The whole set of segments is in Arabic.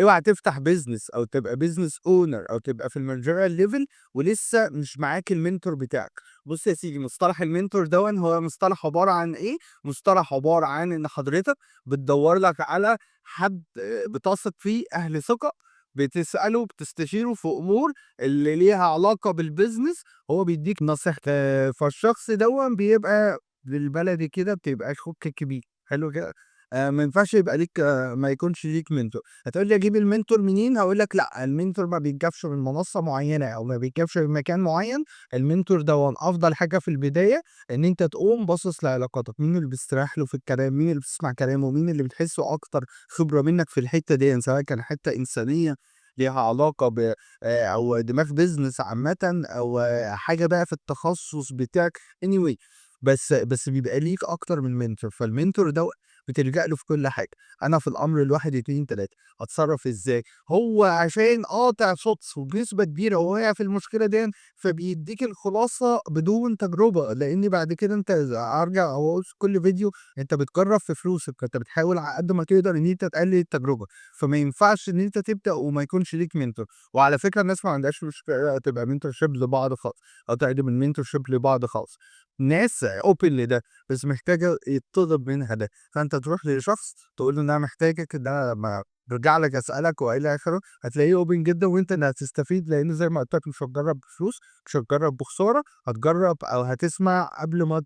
اوعى تفتح business أو تبقى business owner أو تبقى في الmanagerial level ولسه مش معاك الmentor بتاعك. بُص يا سيدي، مصطلح الmentor دوًّا هو مصطلح عبارة عن إيه؟ مصطلح عبارة عن إن حضرتك بتدوّر لك على حد بتثق فيه، أهل ثقة، بتسأله، بتستشيره في أمور اللي ليها علاقة بالbusiness، هو بيدّيك نصيحته. فالشخص دوًّا بيبقى بالبلدي كده بتبقى أخوك الكبير، حلو كده؟ ما ينفعش يبقى ليك ما يكونش ليك mentor. هتقول لي أجيب الmentor منين؟ هاقول لك لأ، الmentor ما بيتجابش من منصة معيّنة أو ما بيتجابش من مكان معيّن. الmentor دوًّا أفضل حاجة في البداية إن أنت تقوم باصص لعلاقاتك، مين اللي بتستريح له في الكلام، مين اللي بتسمع كلامه، مين اللي بتحسه أكتر خبرة منك في الحتّة ديًّا، سواء كان حتّة إنسانية ليها علاقة أو دماغ business عامةً أو حاجة بقى في التخصص بتاعك anyway. بس بيبقى ليك أكتر من mentor، فالmentor دوّة بتلجأ له في كل حاجة. أنا في الأمر ال1، 2، 3 هاتصرّف إزاي؟ هو عشان قاطع شوطس وبنسبة كبيرة وواقع في المشكلة ديًّا، فبيدّيك الخلاصة بدون تجربة، لإن بعد كده أنت أرجع وأقول في كل فيديو، أنت بتجرّب في فلوسك، فأنت بتحاول على قد ما تقدر إن أنت تقلل التجربة، فما ينفعش إن أنت تبدأ وما يكونش ليك mentor. وعلى فكرة الناس ما عندهاش مشكلة تبقى mentorship لبعض خالص، أو تقدم الmentorship لبعض خالص. ناس open لده، بس محتاجة يتطلب منها ده. فأنت تروح لشخص تقول له إن أنا محتاجك، ده ما بارجع لك أسألك وإلى آخره، هتلاقيه open جدًا وأنت اللي هتستفيد، لإن زي ما قُلت لك مش هتجرّب بفلوس، مش هتجرّب بخسارة، هتجرّب أو هتسمع قبل ما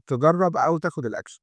تجرّب أو تاخد الأكشن.